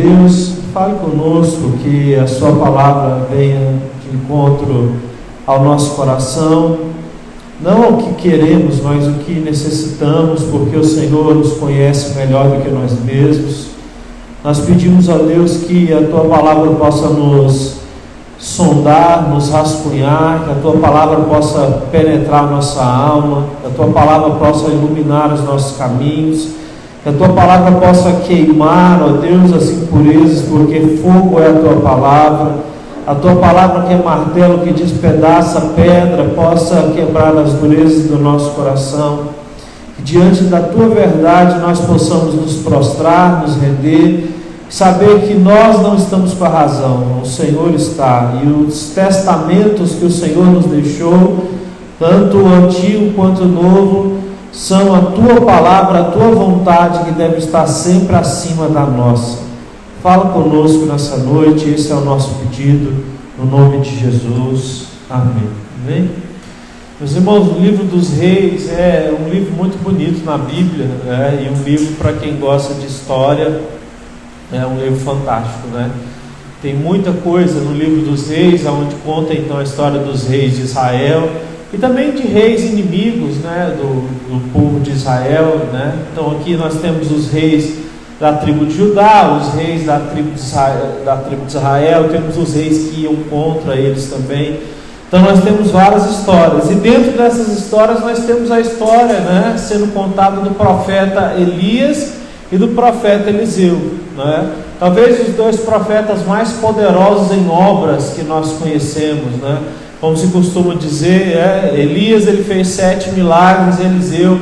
Deus, fale conosco, que a sua palavra venha de encontro ao nosso coração, não o que queremos, mas o que necessitamos, porque o Senhor nos conhece melhor do que nós mesmos. Nós pedimos a Deus que a tua palavra possa nos sondar, nos rascunhar, que a tua palavra possa penetrar a nossa alma, que a tua palavra possa iluminar os nossos caminhos, que a tua palavra possa queimar, ó Deus, as impurezas, porque fogo é a tua palavra que é martelo, que despedaça a pedra, possa quebrar as durezas do nosso coração, que diante da tua verdade nós possamos nos prostrar, nos render, saber que nós não estamos com a razão, o Senhor está, e os testamentos que o Senhor nos deixou, tanto o antigo quanto o novo, são a tua palavra, a tua vontade, que deve estar sempre acima da nossa. Fala conosco nessa noite, esse é o nosso pedido, no nome de Jesus, amém. Amém? Meus irmãos, o livro dos Reis é um livro muito bonito na Bíblia, né? E um livro para quem gosta de história, é um livro fantástico, né? Tem muita coisa no livro dos Reis, onde conta então a história dos reis de Israel, e também de reis inimigos, né? do povo de Israel, né? Então aqui nós temos os reis da tribo de Judá, os reis da tribo de Israel, temos os reis que iam contra eles também. Então nós temos várias histórias, e dentro dessas histórias nós temos a história, né, sendo contada do profeta Elias e do profeta Eliseu, né? Talvez os dois profetas mais poderosos em obras que nós conhecemos, né? Como se costuma dizer, Elias ele fez 7 milagres, Eliseu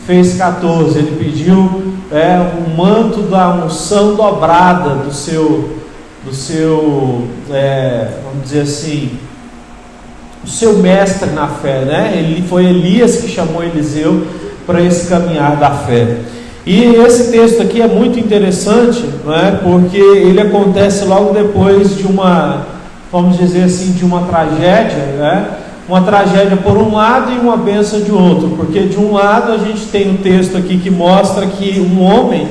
fez 14. Ele pediu um manto da unção dobrada do seu vamos dizer assim, o seu mestre na fé, né? Foi Elias que chamou Eliseu para esse caminhar da fé. E esse texto aqui é muito interessante, né? Porque ele acontece logo depois de uma, vamos dizer assim, de uma tragédia, né? Uma tragédia por um lado e uma bênção de outro, porque de um lado a gente tem um texto aqui que mostra que um homem,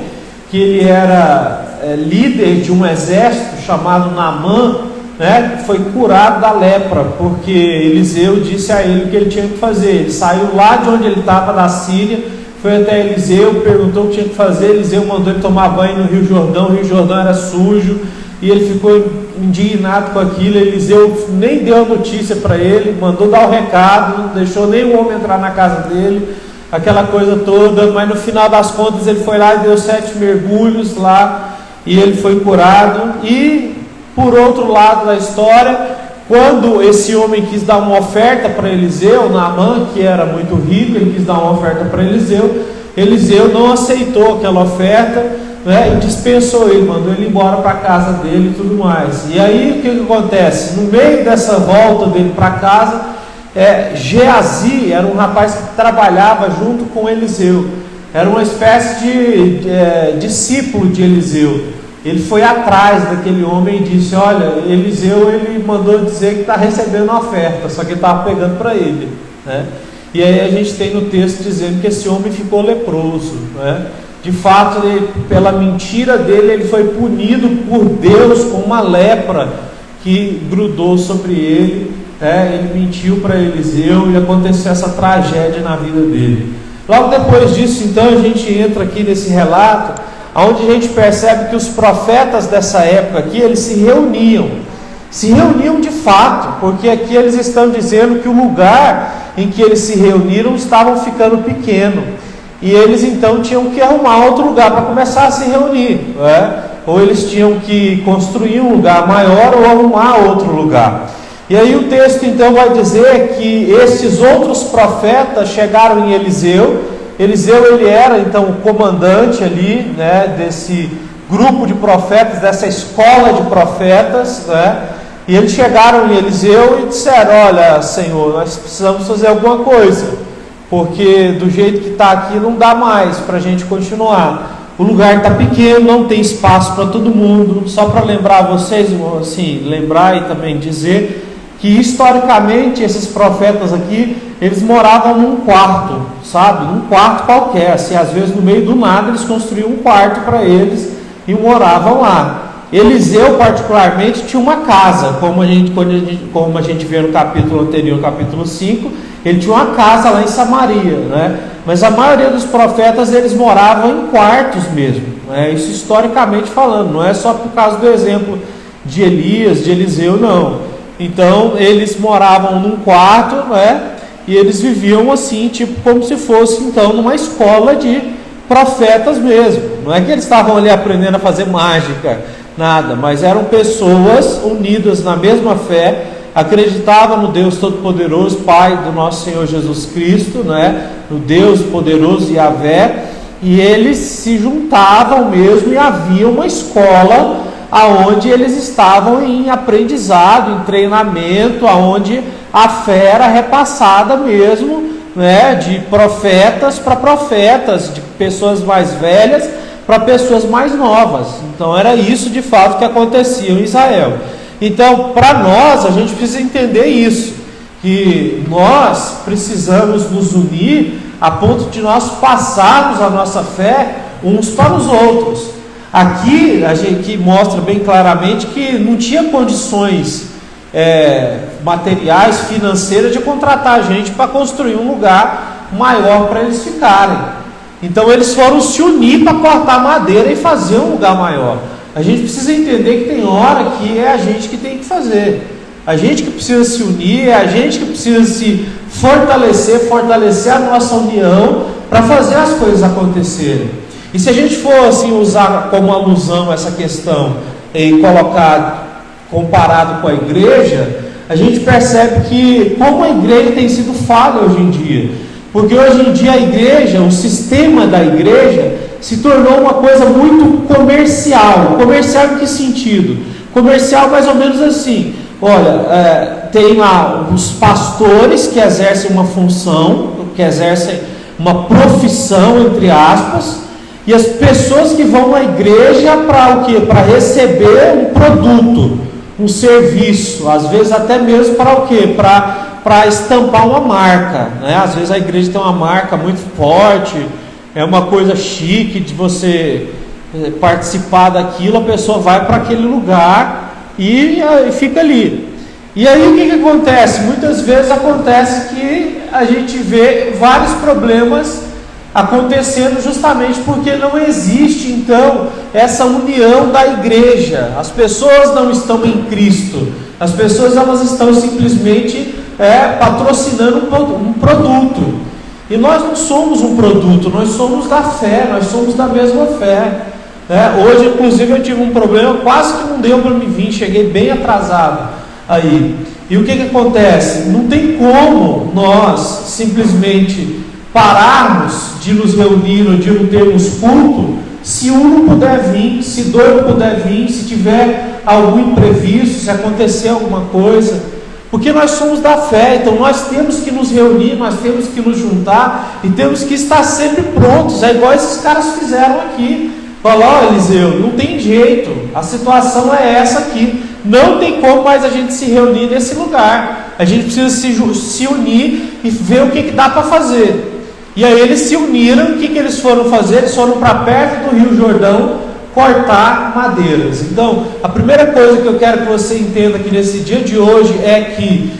que ele era líder de um exército chamado Naamã, né, foi curado da lepra, porque Eliseu disse a ele o que ele tinha que fazer. Ele saiu lá de onde ele estava, da Síria, foi até Eliseu, perguntou o que tinha que fazer. Eliseu mandou ele tomar banho no Rio Jordão. O Rio Jordão era sujo, e ele ficou indignado com aquilo. Eliseu nem deu notícia para ele, mandou dar o recado, não deixou nem o homem entrar na casa dele, aquela coisa toda. Mas no final das contas ele foi lá e deu 7 mergulhos lá, e ele foi curado. E por outro lado da história, quando esse homem quis dar uma oferta para Eliseu, Naamã, que era muito rico, ele quis dar uma oferta para Eliseu, Eliseu não aceitou aquela oferta, né, e dispensou ele, mandou ele embora para a casa dele e tudo mais. E aí o que acontece? No meio dessa volta dele para casa, Geazi era um rapaz que trabalhava junto com Eliseu, era uma espécie de discípulo de Eliseu. Ele foi atrás daquele homem e disse: olha, Eliseu ele mandou dizer que está recebendo uma oferta, só que ele estava pegando para ele, né? E aí a gente tem no texto dizendo que esse homem ficou leproso, né? De fato, pela mentira dele, ele foi punido por Deus com uma lepra que grudou sobre ele, ele mentiu para Eliseu e aconteceu essa tragédia na vida dele. Logo depois disso, então, a gente entra aqui nesse relato, onde a gente percebe que os profetas dessa época aqui, eles se reuniam de fato, porque aqui eles estão dizendo que o lugar em que eles se reuniram estavam ficando pequeno, e eles então tinham que arrumar outro lugar para começar a se reunir, ou eles tinham que construir um lugar maior ou arrumar outro lugar. E aí o texto então vai dizer que esses outros profetas chegaram em Eliseu. Eliseu ele era então o comandante ali, né, desse grupo de profetas, dessa escola de profetas, né? E eles chegaram em Eliseu e disseram: olha, Senhor, nós precisamos fazer alguma coisa, porque do jeito que está aqui não dá mais para a gente continuar. O lugar está pequeno, não tem espaço para todo mundo. Só para lembrar vocês, assim, lembrar e também dizer que historicamente esses profetas aqui, eles moravam num quarto, sabe? Num quarto qualquer, assim, às vezes no meio do nada eles construíam um quarto para eles e moravam lá. Eliseu particularmente tinha uma casa, como a gente vê no capítulo anterior, capítulo 5, ele tinha uma casa lá em Samaria, né? Mas a maioria dos profetas, eles moravam em quartos mesmo, né? Isso historicamente falando, não é só por causa do exemplo de Elias, de Eliseu, não. Então eles moravam num quarto, né? E eles viviam assim, tipo como se fosse então numa escola de profetas mesmo. Não é que eles estavam ali aprendendo a fazer mágica, nada, mas eram pessoas unidas na mesma fé, acreditavam no Deus Todo-Poderoso, Pai do nosso Senhor Jesus Cristo, né? No Deus poderoso Yahvé, e eles se juntavam mesmo e havia uma escola aonde eles estavam em aprendizado, em treinamento, aonde a fé era repassada mesmo, né, de profetas para profetas, de pessoas mais velhas para pessoas mais novas. Então era isso de fato que acontecia em Israel. Então, para nós, a gente precisa entender isso, que nós precisamos nos unir a ponto de nós passarmos a nossa fé uns para os outros. Aqui a gente mostra bem claramente que não tinha condições materiais, financeiras, de contratar gente para construir um lugar maior para eles ficarem. Então eles foram se unir para cortar madeira e fazer um lugar maior. A gente precisa entender que tem hora que é a gente que tem que fazer, a gente que precisa se unir, é a gente que precisa se fortalecer a nossa união para fazer as coisas acontecerem. E se a gente for assim, usar como alusão essa questão e colocar comparado com a igreja, a gente percebe que como a igreja tem sido falha hoje em dia, porque hoje em dia a igreja, o sistema da igreja se tornou uma coisa muito comercial. Comercial em que sentido? Comercial mais ou menos assim, olha, tem lá os pastores que exercem uma função, que exercem uma profissão, entre aspas, e as pessoas que vão à igreja para o quê? Para receber um produto, um serviço, às vezes até mesmo para o quê? Para estampar uma marca, né? Às vezes a igreja tem uma marca muito forte, é uma coisa chique de você participar daquilo, a pessoa vai para aquele lugar e fica ali. E aí o que acontece? Muitas vezes acontece que a gente vê vários problemas acontecendo justamente porque não existe então essa união da igreja. As pessoas não estão em Cristo, as pessoas elas estão simplesmente patrocinando um produto, e nós não somos um produto, nós somos da fé, nós somos da mesma fé, né? Hoje inclusive eu tive um problema, quase que não deu para me vir, cheguei bem atrasado aí, e o que acontece? Não tem como nós simplesmente pararmos de nos reunir ou de não termos culto, se um não puder vir, se dois não puder vir, se tiver algum imprevisto, se acontecer alguma coisa, porque nós somos da fé. Então nós temos que nos reunir, nós temos que nos juntar e temos que estar sempre prontos. É igual esses caras fizeram aqui. Falou, Eliseu, não tem jeito, a situação é essa aqui, não tem como mais a gente se reunir nesse lugar, a gente precisa se unir e ver o que dá para fazer. E aí eles se uniram. O que eles foram fazer? Eles foram para perto do Rio Jordão cortar madeiras. Então, a primeira coisa que eu quero que você entenda aqui nesse dia de hoje é que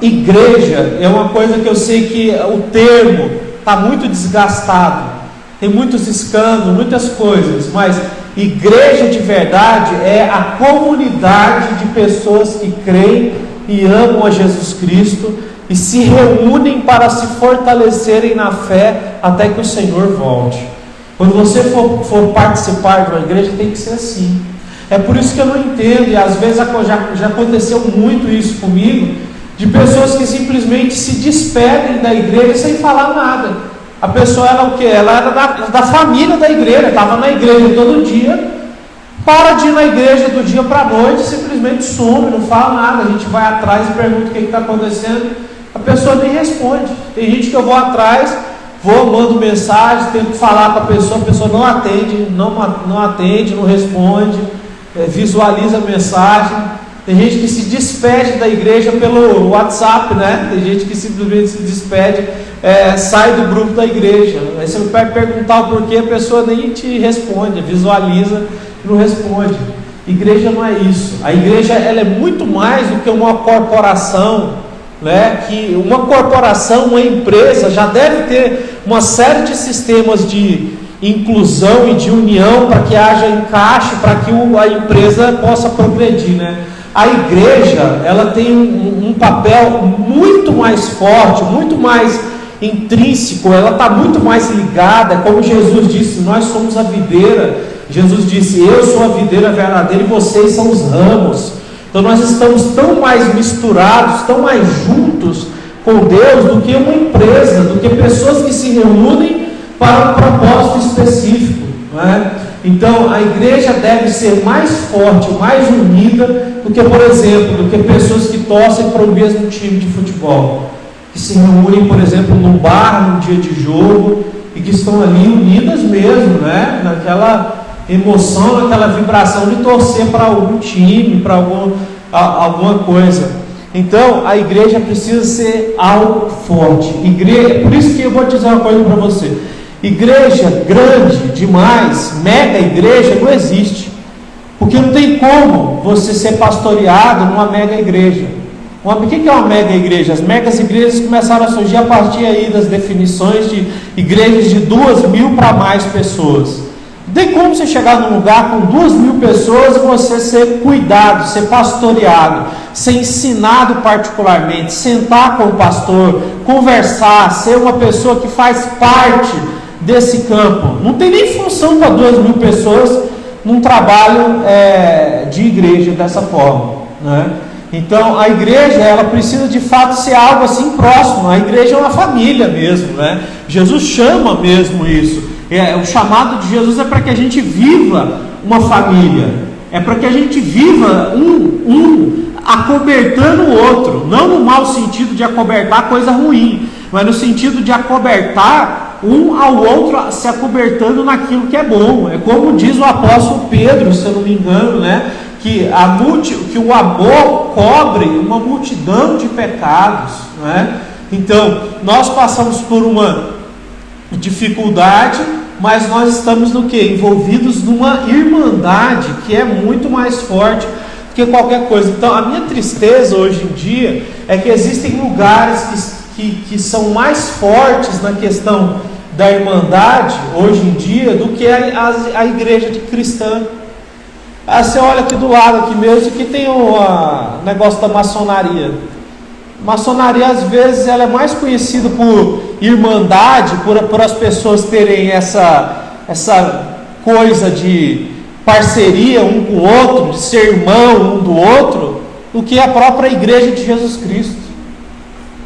igreja é uma coisa que eu sei que o termo está muito desgastado, tem muitos escândalos, muitas coisas, mas igreja de verdade é a comunidade de pessoas que creem e amam a Jesus Cristo e se reúnem para se fortalecerem na fé até que o Senhor volte. Quando você for participar de uma igreja, tem que ser assim. É por isso que eu não entendo, e às vezes já aconteceu muito isso comigo, de pessoas que simplesmente se despedem da igreja sem falar nada. A pessoa era o quê? Ela era da família da igreja, estava na igreja todo dia, para de ir na igreja do dia para a noite, simplesmente some, não fala nada. A gente vai atrás e pergunta o que está acontecendo, a pessoa nem responde. Tem gente que eu vou atrás, mando mensagem, tento falar com a pessoa não atende, não responde, visualiza a mensagem. Tem gente que se despede da igreja pelo WhatsApp, né? Tem gente que simplesmente se despede, sai do grupo da igreja. Aí você vai perguntar o porquê, a pessoa nem te responde, visualiza e não responde. Igreja não é isso. A igreja, ela é muito mais do que uma corporação, né? Que uma corporação, uma empresa já deve ter uma série de sistemas de inclusão e de união para que haja encaixe, para que a empresa possa progredir, né? A igreja, ela tem um papel muito mais forte, muito mais intrínseco, ela está muito mais ligada, como Jesus disse, nós somos a videira. Jesus disse, eu sou a videira verdadeira e vocês são os ramos. Então nós estamos tão mais misturados, tão mais juntos com Deus do que uma empresa, do que pessoas que se reúnem para um propósito específico, não é? Então a igreja deve ser mais forte, mais unida do que, por exemplo, do que pessoas que torcem para o mesmo time de futebol, que se reúnem, por exemplo, num bar, num dia de jogo, e que estão ali unidas mesmo, né? Naquela emoção, naquela vibração de torcer para algum time, para alguma coisa. Então a igreja precisa ser algo forte. Por isso que eu vou dizer uma coisa para você: igreja grande demais, mega igreja, não existe, porque não tem como você ser pastoreado numa mega igreja. O que é uma mega igreja? As megas igrejas começaram a surgir a partir aí das definições de igrejas de 2.000 para mais pessoas. Não tem como você chegar num lugar com 2.000 pessoas e você ser cuidado, ser pastoreado, ser ensinado particularmente, sentar com o pastor, conversar, ser uma pessoa que faz parte desse campo. Não tem nem função para 2.000 pessoas num trabalho de igreja dessa forma, né? Então a igreja, ela precisa de fato ser algo assim próximo. A igreja é uma família mesmo, né? Jesus chama mesmo isso. O chamado de Jesus é para que a gente viva uma família, é para que a gente viva um acobertando o outro, não no mau sentido de acobertar coisa ruim, mas no sentido de acobertar um ao outro, se acobertando naquilo que é bom. É como diz o apóstolo Pedro, se eu não me engano, né? Que o amor cobre uma multidão de pecados, né? Então nós passamos por uma dificuldade, mas nós estamos no que? Envolvidos numa irmandade que é muito mais forte do que qualquer coisa. Então a minha tristeza hoje em dia é que existem lugares que são mais fortes na questão da irmandade hoje em dia do que a igreja cristã. Você olha aqui do lado aqui mesmo, que tem o negócio da maçonaria. Maçonaria, às vezes, ela é mais conhecida por irmandade, por as pessoas terem essa coisa de parceria um com o outro, de ser irmão um do outro, do que a própria igreja de Jesus Cristo.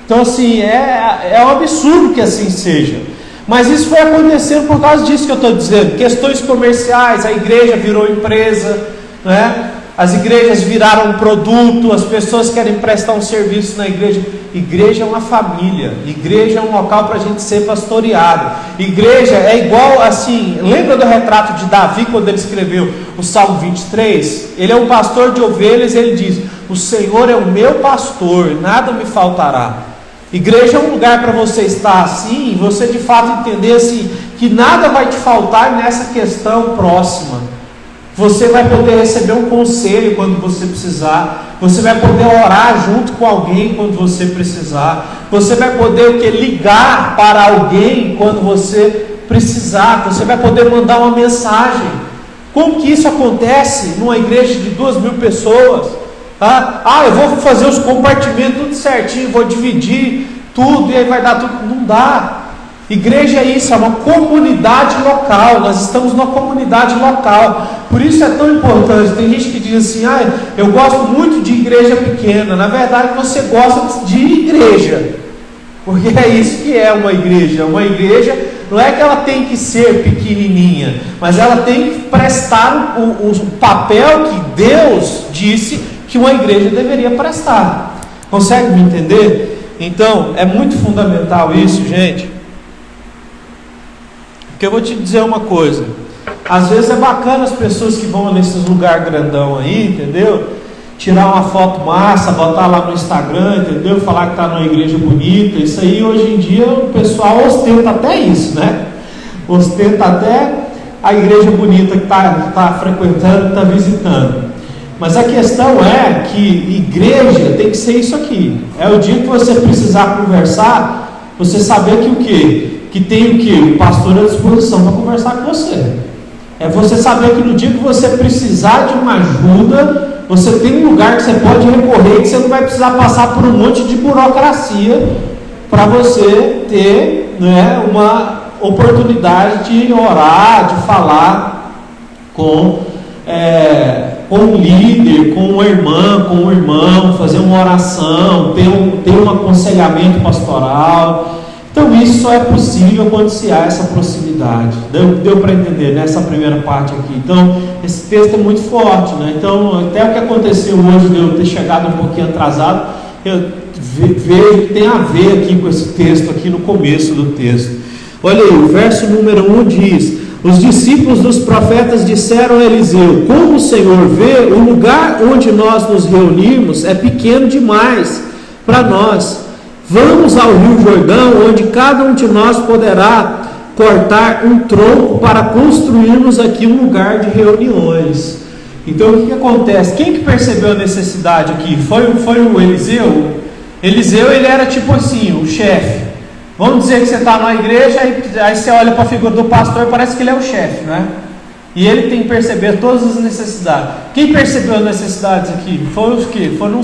Então, assim, é um absurdo que assim seja. Mas isso foi acontecendo por causa disso que eu estou dizendo. Questões comerciais, a igreja virou empresa, né? As igrejas viraram um produto, as pessoas querem prestar um serviço na igreja. Igreja é uma família, igreja é um local para a gente ser pastoreado. Igreja é igual assim, lembra do retrato de Davi quando ele escreveu o Salmo 23? Ele é um pastor de ovelhas e ele diz: o Senhor é o meu pastor, nada me faltará. Igreja é um lugar para você estar assim, e você de fato entender assim, que nada vai te faltar nessa questão próxima. Você vai poder receber um conselho quando você precisar, você vai poder orar junto com alguém quando você precisar, você vai poder ligar para alguém quando você precisar, você vai poder mandar uma mensagem. Como que isso acontece numa igreja de 2.000 pessoas? Eu vou fazer os compartimentos tudo certinho, vou dividir tudo e aí vai dar tudo. Não dá. Igreja é isso, é uma comunidade local. Nós estamos numa comunidade local. Por isso é tão importante. Tem gente que diz assim: eu gosto muito de igreja pequena. Na verdade você gosta de igreja, porque é isso que é uma igreja. Uma igreja não é que ela tem que ser pequenininha, mas ela tem que prestar o papel que Deus disse que uma igreja deveria prestar. Consegue me entender? Então é muito fundamental isso, gente. Porque eu vou te dizer uma coisa: às vezes é bacana as pessoas que vão nesses lugares grandão aí, entendeu? Tirar uma foto massa, botar lá no Instagram, entendeu? Falar que está numa igreja bonita. Isso aí hoje em dia o pessoal ostenta até isso, né? Ostenta até a igreja bonita que está frequentando, está visitando. Mas a questão é que igreja tem que ser isso aqui. É o dia que você precisar conversar, você saber que o quê? Que tem o quê? O pastor à disposição para conversar com você. É você saber que no dia que você precisar de uma ajuda, você tem um lugar que você pode recorrer, que você não vai precisar passar por um monte de burocracia para você ter, né, uma oportunidade de orar, de falar com um líder, com uma irmã, com um irmão, fazer uma oração, ter um aconselhamento pastoral. Então isso só é possível quando se há essa proximidade. Deu para entender nessa primeira parte aqui. Então esse texto é muito forte, né? Então até o que aconteceu hoje de eu ter chegado um pouquinho atrasado, eu vejo que tem a ver aqui com esse texto aqui no começo do texto. Olha aí, o verso número 1 diz: os discípulos dos profetas disseram a Eliseu: como o Senhor vê, o lugar onde nós nos reunimos é pequeno demais para nós. Vamos ao Rio Jordão, onde cada um de nós poderá cortar um tronco para construirmos aqui um lugar de reuniões. Então o que acontece? Quem que percebeu a necessidade aqui? Foi o Eliseu? Eliseu, ele era tipo assim, o chefe. Vamos dizer que você está numa igreja, aí você olha para a figura do pastor e parece que ele é o chefe, né? E ele tem que perceber todas as necessidades. Quem percebeu as necessidades aqui? Foram os quê? Foram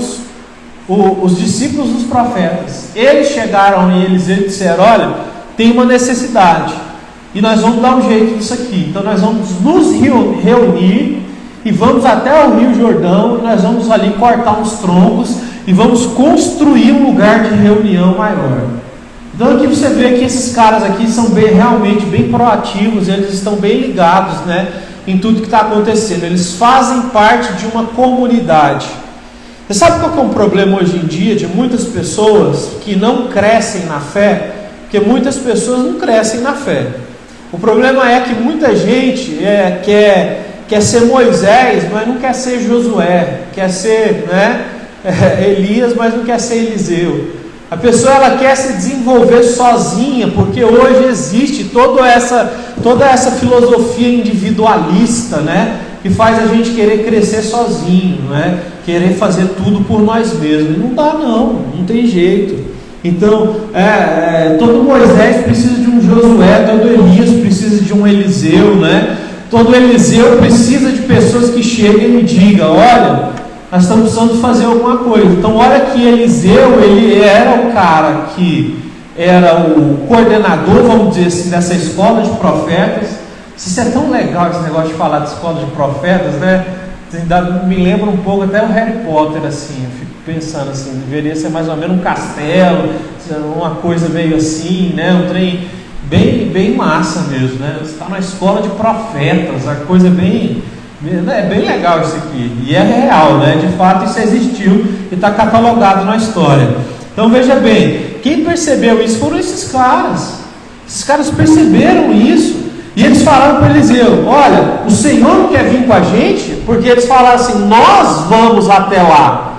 os discípulos dos profetas. Eles chegaram e Eliseu disseram: olha, tem uma necessidade e nós vamos dar um jeito nisso aqui. Então nós vamos nos reunir e vamos até o Rio Jordão, e nós vamos ali cortar uns troncos e vamos construir um lugar de reunião maior. Então aqui você vê que esses caras aqui são realmente bem proativos, eles estão bem ligados, né, em tudo que está acontecendo. Eles fazem parte de uma comunidade. Você sabe qual que é um problema hoje em dia de muitas pessoas que não crescem na fé? Porque muitas pessoas não crescem na fé. O problema é que muita gente quer ser Moisés, mas não quer ser Josué, quer ser, né, Elias, mas não quer ser Eliseu. A pessoa ela quer se desenvolver sozinha, porque hoje existe toda essa filosofia individualista, né, que faz a gente querer crescer sozinho, né, querer fazer tudo por nós mesmos. Não dá não tem jeito. Então, todo Moisés precisa de um Josué, todo Elias precisa de um Eliseu, né? Todo Eliseu precisa de pessoas que cheguem e digam: olha, nós estamos precisando fazer alguma coisa. Então olha que Eliseu, ele era o cara que era o coordenador, vamos dizer assim, dessa escola de profetas. Isso é tão legal, esse negócio de falar de escola de profetas, né? Me lembra um pouco até o Harry Potter, assim. Eu fico pensando assim, deveria ser mais ou menos um castelo, uma coisa meio assim, né? Um trem bem massa mesmo, né? Você está na escola de profetas, a coisa bem legal isso aqui, e é real, né? De fato isso existiu e está catalogado na história. Então veja bem, quem percebeu isso foram esses caras. Esses caras perceberam isso e eles falaram para Eliseu: olha, o Senhor não quer vir com a gente, porque eles falaram assim: nós vamos até lá.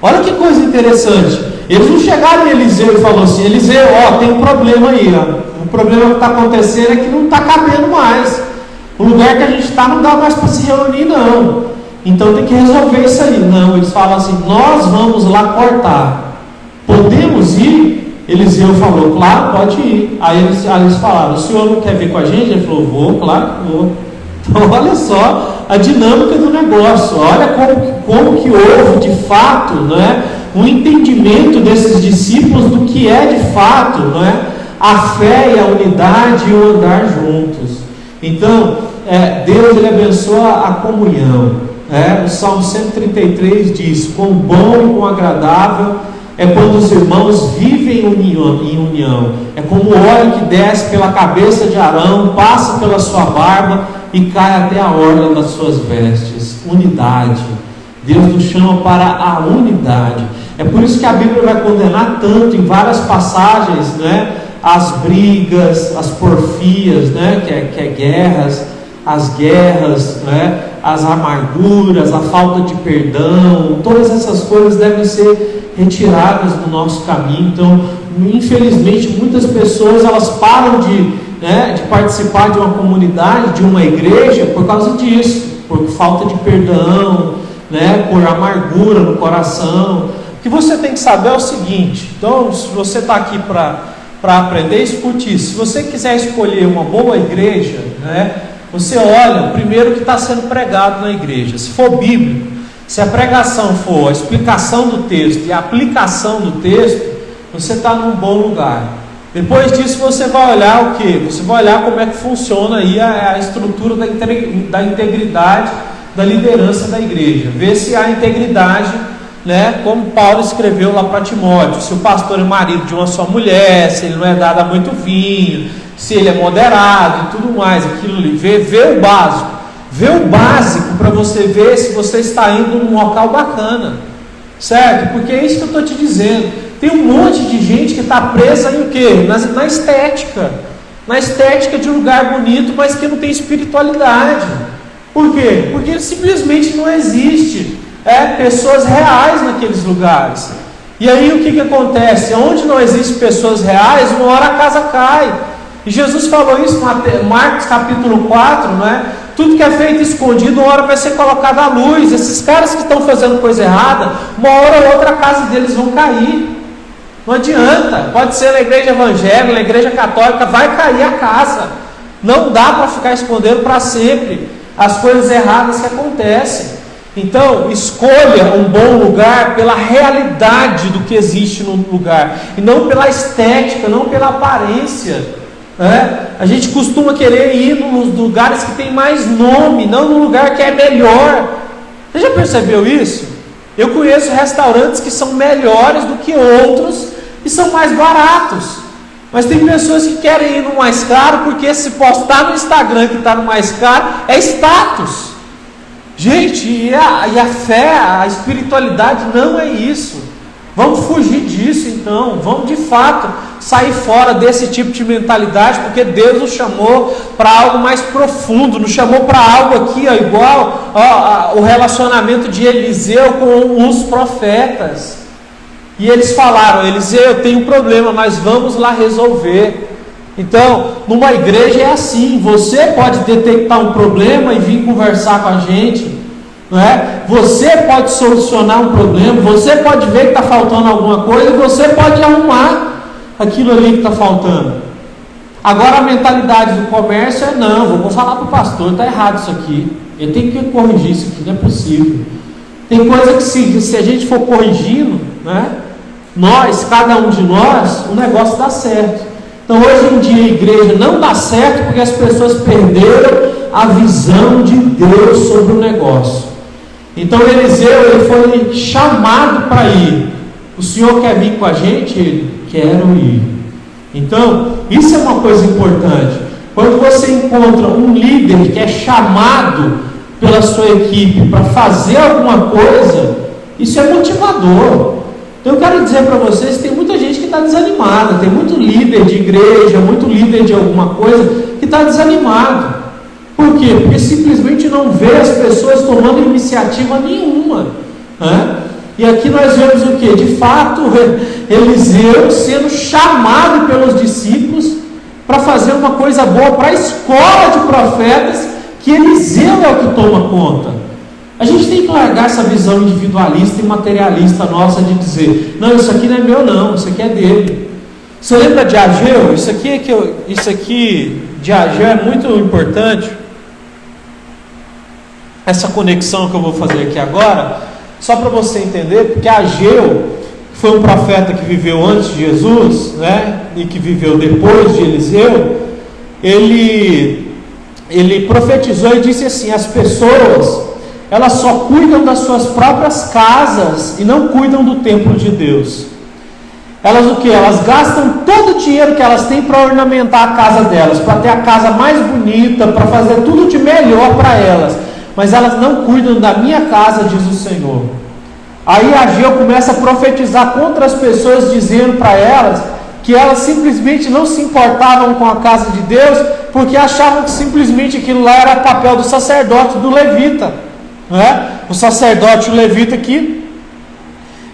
Olha que coisa interessante. Eles não chegaram em Eliseu e falaram assim: Eliseu, tem um problema aí, o problema que está acontecendo é que não está cabendo mais. O lugar que a gente está não dá mais para se reunir, não. Então tem que resolver isso aí. Não, eles falam assim: nós vamos lá cortar. Podemos ir? Eliseu falou: claro, pode ir. Aí eles falaram: o senhor não quer vir com a gente? Ele falou: vou, claro que vou. Então olha só a dinâmica do negócio. Olha como que houve de fato, né, um entendimento desses discípulos do que é de fato, né, a fé e a unidade e o andar juntos. Então, Deus ele abençoa a comunhão. O Salmo 133 diz: quão bom e quão agradável é quando os irmãos vivem em união. É como o óleo que desce pela cabeça de Arão, passa pela sua barba e cai até a orla das suas vestes. Unidade. Deus nos chama para a unidade. É por isso que a Bíblia vai condenar tanto em várias passagens, né, as brigas, as porfias, né, que é guerras, as guerras, né, as amarguras, a falta de perdão. Todas essas coisas devem ser retiradas do nosso caminho. Então, infelizmente, muitas pessoas elas param né, de participar de uma comunidade, de uma igreja, por causa disso, por falta de perdão, né, por amargura no coração. O que você tem que saber é o seguinte: então, se você está aqui para aprender, escute isso. Se você quiser escolher uma boa igreja, né, você olha primeiro o que está sendo pregado na igreja. Se for bíblico, se a pregação for a explicação do texto e a aplicação do texto, você está num bom lugar. Depois disso você vai olhar o quê? Você vai olhar como é que funciona aí a estrutura da integridade da liderança da igreja. Ver se há integridade, né, como Paulo escreveu lá para Timóteo. Se o pastor é marido de uma só mulher, se ele não é dado a muito vinho, se ele é moderado e tudo mais. Aquilo ali. Vê o básico. Vê o básico para você ver se você está indo num local bacana. Certo? Porque é isso que eu estou te dizendo. Tem um monte de gente que está presa em o quê? Na estética. Na estética de um lugar bonito, mas que não tem espiritualidade. Por quê? Porque simplesmente não existe pessoas reais naqueles lugares. E aí o que acontece? Onde não existem pessoas reais, uma hora a casa cai. E Jesus falou isso em Marcos capítulo 4, né? Tudo que é feito escondido, uma hora vai ser colocado à luz. Esses caras que estão fazendo coisa errada, uma hora ou outra a casa deles vão cair. Não adianta, pode ser na igreja evangélica, na igreja católica, vai cair a casa. Não dá para ficar escondendo para sempre as coisas erradas que acontecem. Então, escolha um bom lugar pela realidade do que existe no lugar, e não pela estética, não pela aparência. A gente costuma querer ir nos lugares que tem mais nome, não no lugar que é melhor. Você já percebeu isso? Eu conheço restaurantes que são melhores do que outros e são mais baratos. Mas tem pessoas que querem ir no mais caro, porque se postar no Instagram que está no mais caro é status. Gente, e a fé, a espiritualidade não é isso. Vamos fugir disso então. Vamos de fato sair fora desse tipo de mentalidade, porque Deus nos chamou para algo mais profundo, nos chamou para algo aqui, igual o relacionamento de Eliseu com os profetas. E eles falaram: Eliseu, eu tenho um problema, mas vamos lá resolver. Então, numa igreja é assim: você pode detectar um problema e vir conversar com a gente, não é? Você pode solucionar um problema, você pode ver que está faltando alguma coisa e você pode arrumar aquilo ali que está faltando. Agora a mentalidade do comércio é: não, vou falar para o pastor, está errado isso aqui, ele tem que corrigir isso aqui, não é possível. Tem coisa que se a gente for corrigindo, né, cada um de nós, o negócio dá certo. Então hoje em dia a igreja não dá certo porque as pessoas perderam a visão de Deus sobre o negócio. Então Eliseu, ele foi chamado para ir. O Senhor quer vir com a gente? Ele: quero ir. Então, isso é uma coisa importante. Quando você encontra um líder que é chamado pela sua equipe para fazer alguma coisa, isso é motivador. Então eu quero dizer para vocês que tem muita gente que está desanimada, tem muito líder de igreja, muito líder de alguma coisa que está desanimado. Por quê? Porque simplesmente não vê as pessoas tomando iniciativa nenhuma. E aqui nós vemos o quê? De fato, Eliseu sendo chamado pelos discípulos para fazer uma coisa boa para a escola de profetas, que Eliseu é o que toma conta. A gente tem que largar essa visão individualista e materialista nossa de dizer: não, isso aqui não é meu não, isso aqui é dele. Você lembra de Ageu? Isso aqui de Ageu é muito importante. Essa conexão que eu vou fazer aqui agora, só para você entender, porque Ageu foi um profeta que viveu antes de Jesus, né, e que viveu depois de Eliseu. Ele profetizou e disse assim: as pessoas, elas só cuidam das suas próprias casas e não cuidam do templo de Deus. Elas o que? Elas gastam todo o dinheiro que elas têm para ornamentar a casa delas, para ter a casa mais bonita, para fazer tudo de melhor para elas, mas elas não cuidam da minha casa, diz o Senhor. Aí Ageu começa a profetizar contra as pessoas, dizendo para elas que elas simplesmente não se importavam com a casa de Deus, porque achavam que simplesmente aquilo lá era papel do sacerdote, do levita, não é? O sacerdote, o levita, que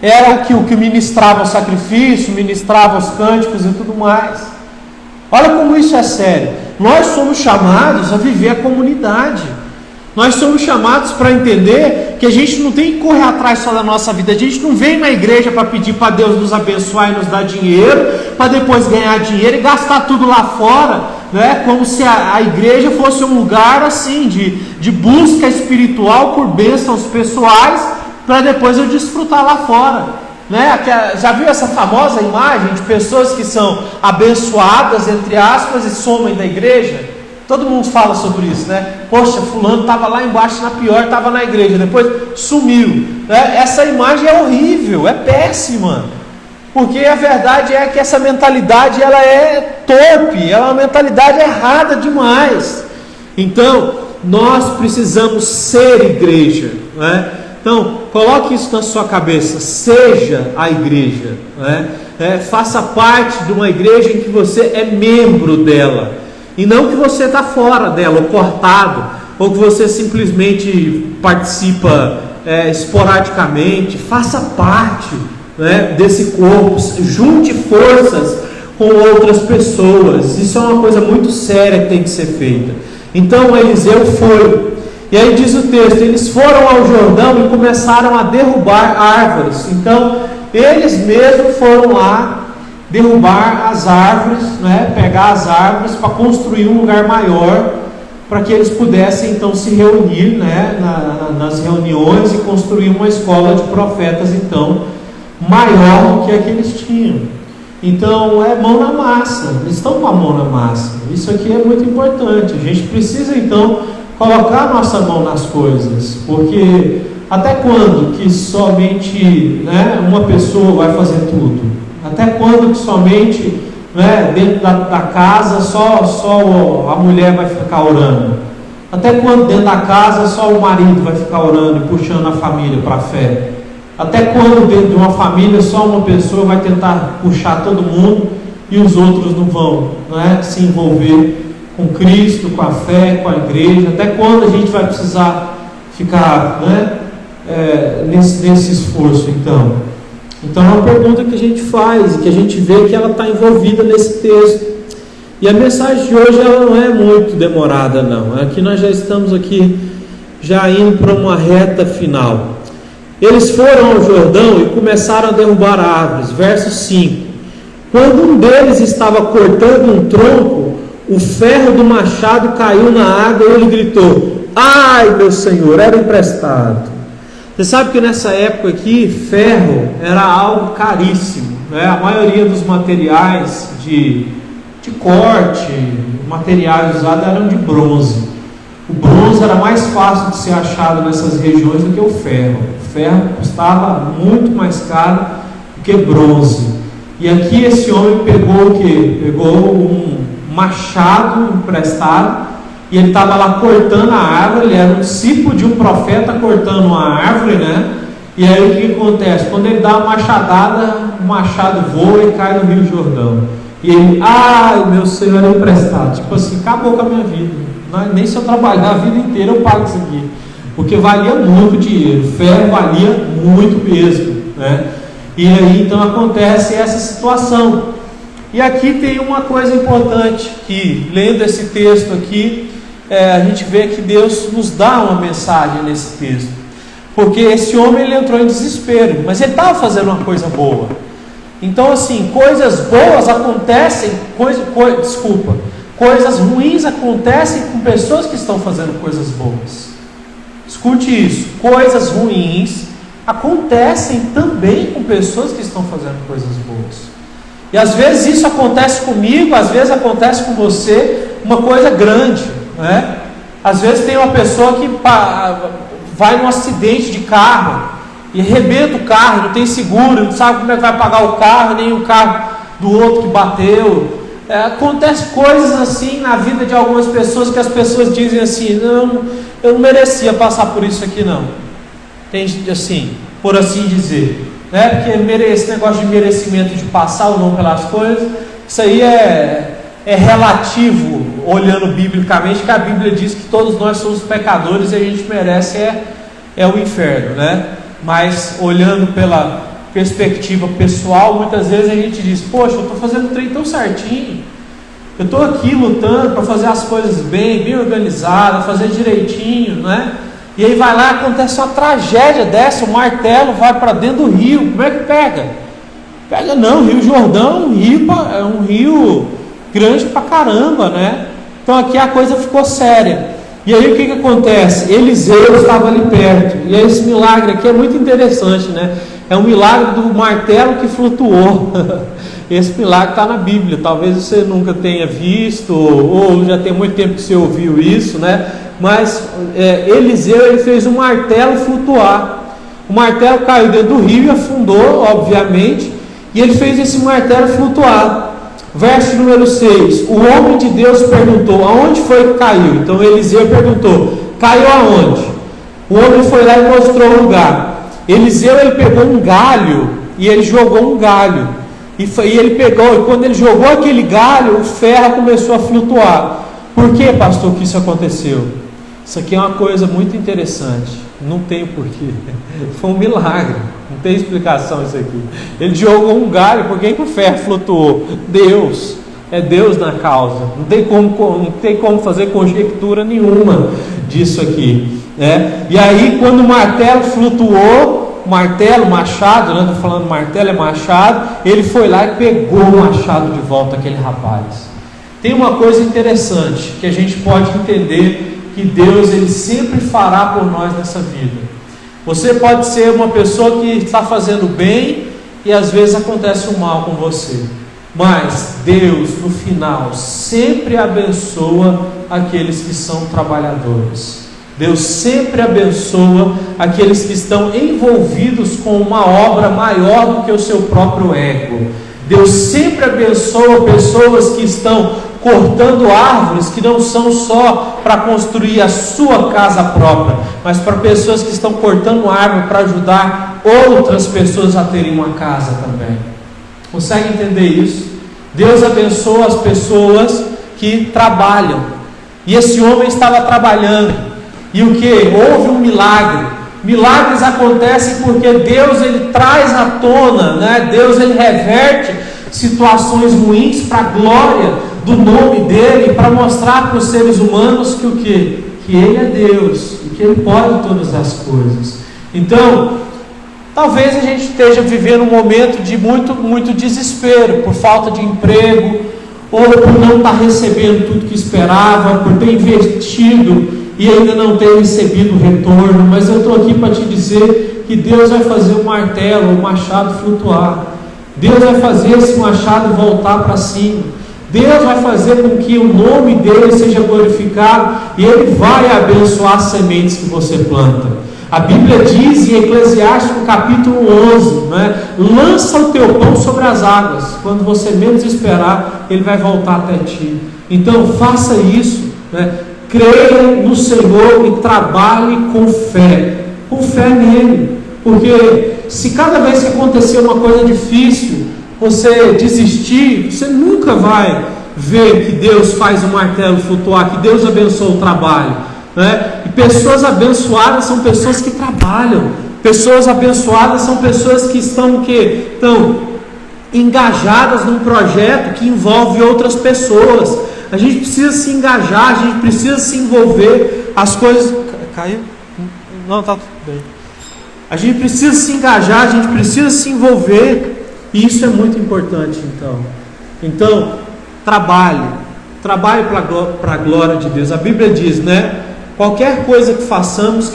era o que ministrava o sacrifício, ministrava os cânticos e tudo mais. Olha como isso é sério. Nós somos chamados a viver a comunidade. Nós somos chamados para entender que a gente não tem que correr atrás só da nossa vida. A gente não vem na igreja para pedir para Deus nos abençoar e nos dar dinheiro, para depois ganhar dinheiro e gastar tudo lá fora, né? Como se a igreja fosse um lugar assim de busca espiritual por bênçãos pessoais, para depois eu desfrutar lá fora, né? Já viu essa famosa imagem de pessoas que são abençoadas, entre aspas, e somem da igreja? Todo mundo fala sobre isso, né? Poxa, fulano estava lá embaixo na pior, estava na igreja, depois sumiu, né? Essa imagem é horrível, é péssima, porque a verdade é que essa mentalidade ela é torpe, ela é uma mentalidade errada demais. Então, nós precisamos ser igreja, né? Então, coloque isso na sua cabeça, seja a igreja, né? Faça parte de uma igreja em que você é membro dela, e não que você está fora dela, ou cortado, ou que você simplesmente participa esporadicamente. Faça parte, né, desse corpo, junte forças com outras pessoas. Isso é uma coisa muito séria que tem que ser feita. Então Eliseu foi, e aí diz o texto, eles foram ao Jordão e começaram a derrubar árvores. Então eles mesmos foram lá derrubar as árvores, né, pegar as árvores para construir um lugar maior, para que eles pudessem então se reunir, né, nas reuniões e construir uma escola de profetas então maior do que a que eles tinham. Então é mão na massa, eles estão com a mão na massa. Isso aqui é muito importante. A gente precisa então colocar a nossa mão nas coisas, porque até quando que somente, né, uma pessoa vai fazer tudo? Até quando que somente, né, dentro da casa só a mulher vai ficar orando? Até quando dentro da casa só o marido vai ficar orando e puxando a família para a fé? Até quando dentro de uma família só uma pessoa vai tentar puxar todo mundo e os outros não vão, né, se envolver com Cristo, com a fé, com a igreja? Até quando a gente vai precisar ficar, né, nesse esforço então? Então é uma pergunta que a gente faz e que a gente vê que ela está envolvida nesse texto. E a mensagem de hoje ela não é muito demorada não. Aqui nós já estamos aqui já indo para uma reta final. Eles foram ao Jordão e começaram a derrubar árvores. Verso 5. Quando um deles estava cortando um tronco, o ferro do machado caiu na água e ele gritou: "Ai, meu senhor, era emprestado." Você sabe que nessa época aqui, ferro era algo caríssimo, né? A maioria dos materiais de corte, materiais usados eram de bronze. O bronze era mais fácil de ser achado nessas regiões do que o ferro. O ferro custava muito mais caro do que bronze. E aqui esse homem pegou o quê? Pegou um machado emprestado, e ele estava lá cortando a árvore. Ele era um discípulo de um profeta cortando uma árvore, né? E aí o que acontece? Quando ele dá uma machadada, o machado voa e cai no Rio Jordão. E ele, ai, meu Senhor, é emprestado. Tipo assim, acabou com a minha vida. Nem se eu trabalhar a vida inteira eu pago isso aqui. Porque valia muito dinheiro, ferro valia muito mesmo, né? E aí então acontece essa situação. E aqui tem uma coisa importante, que lendo esse texto aqui, a gente vê que Deus nos dá uma mensagem nesse texto. Porque esse homem ele entrou em desespero, mas ele estava fazendo uma coisa boa. Então assim, coisas boas acontecem, coisas ruins acontecem com pessoas que estão fazendo coisas boas. Escute isso, coisas ruins acontecem também com pessoas que estão fazendo coisas boas. E às vezes isso acontece comigo, às vezes acontece com você, uma coisa grande, né? Às vezes tem uma pessoa que vai num acidente de carro e arrebenta o carro, não tem seguro, não sabe como é que vai pagar o carro, nem o carro do outro que bateu. Acontece coisas assim na vida de algumas pessoas que as pessoas dizem assim: não, eu não merecia passar por isso aqui não. Tem assim, por assim dizer, né? Porque esse negócio de merecimento, de passar ou não pelas coisas, isso aí é relativo, olhando biblicamente, que a Bíblia diz que todos nós somos pecadores e a gente merece o inferno, né? Mas olhando pela perspectiva pessoal, muitas vezes a gente diz: poxa, eu estou fazendo o trem tão certinho, Eu estou aqui lutando para fazer as coisas bem organizadas, fazer direitinho, né? E aí vai lá, acontece uma tragédia dessa, o martelo vai para dentro do rio. Como é que pega? Pega não, Rio Jordão é um rio grande pra caramba, né? Então aqui a coisa ficou séria. E aí o que acontece? Eliseu estava ali perto. E esse milagre aqui é muito interessante, né? É um milagre do martelo que flutuou. Esse milagre está na Bíblia. Talvez você nunca tenha visto, ou já tem muito tempo que você ouviu isso, né? Mas Eliseu, ele fez um martelo flutuar. O martelo caiu dentro do rio e afundou, obviamente. E ele fez esse martelo flutuar. Verso número 6. O homem de Deus perguntou: aonde foi que caiu? Então Eliseu perguntou: caiu aonde? O homem foi lá e mostrou o lugar. Eliseu, ele pegou um galho e ele jogou um galho. E ele pegou, e quando ele jogou aquele galho, o ferro começou a flutuar. Por que, pastor, que isso aconteceu? Isso aqui é uma coisa muito interessante. Não tem porquê. Foi um milagre. Não tem explicação isso aqui. Ele jogou um galho, por que o ferro flutuou? Deus. É Deus na causa. Não tem como fazer conjectura nenhuma disso aqui, né? E aí, quando o martelo flutuou, machado, né? Estou falando martelo, é machado. Ele foi lá e pegou o machado de volta, aquele rapaz. Tem uma coisa interessante que a gente pode entender, que Deus, ele sempre fará por nós nessa vida. Você pode ser uma pessoa que está fazendo bem e às vezes acontece um mal com você, mas Deus no final sempre abençoa aqueles que são trabalhadores. Deus sempre abençoa aqueles que estão envolvidos com uma obra maior do que o seu próprio ego. Deus sempre abençoa pessoas que estão cortando árvores, que não são só para construir a sua casa própria, mas para pessoas que estão cortando árvore para ajudar outras pessoas a terem uma casa também. Consegue entender isso? Deus abençoa as pessoas que trabalham. E esse homem estava trabalhando. E o que? Houve um milagre. Milagres acontecem porque Deus, ele traz à tona, né? Deus, ele reverte situações ruins para a glória do nome dele, para mostrar para os seres humanos que o quê? Que ele é Deus e que ele pode todas as coisas. Então, talvez a gente esteja vivendo um momento de muito desespero, por falta de emprego, ou por não estar recebendo tudo que esperava, por ter investido e ainda não ter recebido retorno. Mas eu estou aqui para te dizer que Deus vai fazer o martelo, o machado flutuar. Deus vai fazer esse machado voltar para cima. Deus vai fazer com que o nome dele seja glorificado e ele vai abençoar as sementes que você planta. A Bíblia diz em Eclesiastes, no capítulo 11, né? Lança o teu pão sobre as águas, quando você menos esperar, ele vai voltar até ti. Então faça isso, né? Creia no Senhor e trabalhe com fé nele, porque se cada vez que acontecer uma coisa difícil, você desistir, você nunca vai ver que Deus faz o martelo flutuar, que Deus abençoa o trabalho, né? E pessoas abençoadas são pessoas que trabalham. Pessoas abençoadas são pessoas que estão engajadas num projeto que envolve outras pessoas. A gente precisa se engajar, a gente precisa se envolver. As coisas... Caiu? Não, está tudo bem. A gente precisa se engajar, a gente precisa se envolver. E isso é muito importante, então trabalhe para a glória de Deus. A Bíblia diz, né? Qualquer coisa que façamos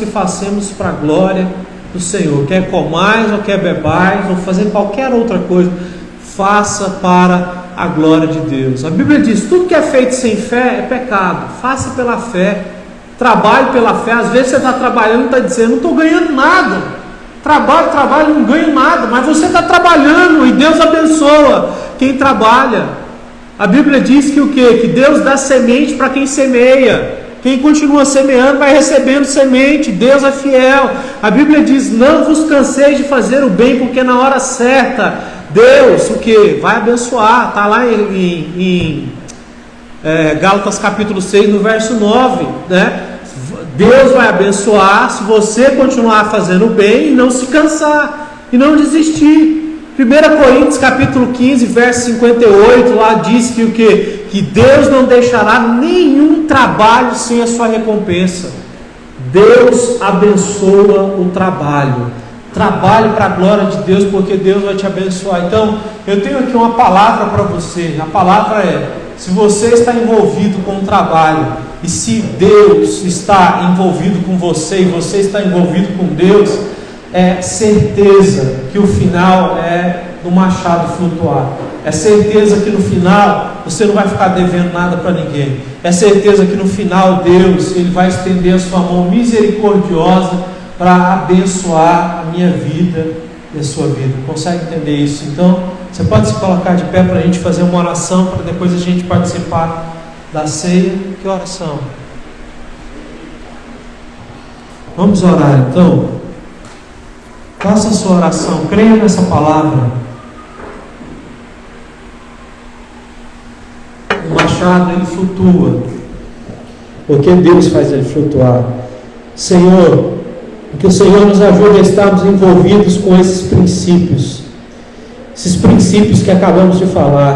para a glória do Senhor. Quer comais ou quer bebais, ou fazer qualquer outra coisa, faça para a glória de Deus. A Bíblia diz, tudo que é feito sem fé é pecado. Faça pela fé, trabalhe pela fé. Às vezes você está trabalhando e está dizendo, não estou ganhando nada. Trabalho, não ganho nada, mas você está trabalhando e Deus abençoa quem trabalha. A Bíblia diz que o quê? Que Deus dá semente para quem semeia. Quem continua semeando vai recebendo semente. Deus é fiel. A Bíblia diz, não vos canseis de fazer o bem, porque na hora certa, Deus, o quê? Vai abençoar. Está lá em Gálatas capítulo 6, no verso 9, né? Deus vai abençoar se você continuar fazendo o bem e não se cansar e não desistir. 1 Coríntios capítulo 15, verso 58, lá diz que o quê? que Deus não deixará nenhum trabalho sem a sua recompensa. Deus abençoa o trabalho. Trabalhe para a glória de Deus, porque Deus vai te abençoar. Então, eu tenho aqui uma palavra para você. A palavra é: se você está envolvido com o trabalho, e se Deus está envolvido com você, e você está envolvido com Deus, é certeza que o final é do machado flutuar. É certeza que no final você não vai ficar devendo nada para ninguém. É certeza que no final Deus, Ele vai estender a sua mão misericordiosa para abençoar a minha vida e a sua vida. Consegue entender isso? Então, você pode se colocar de pé para a gente fazer uma oração, para depois a gente participar da ceia. Que oração? Vamos orar então. Faça a sua oração, creia nessa palavra. O machado, ele flutua, porque Deus faz ele flutuar. Senhor, que o Senhor nos ajude a estarmos envolvidos com esses princípios que acabamos de falar.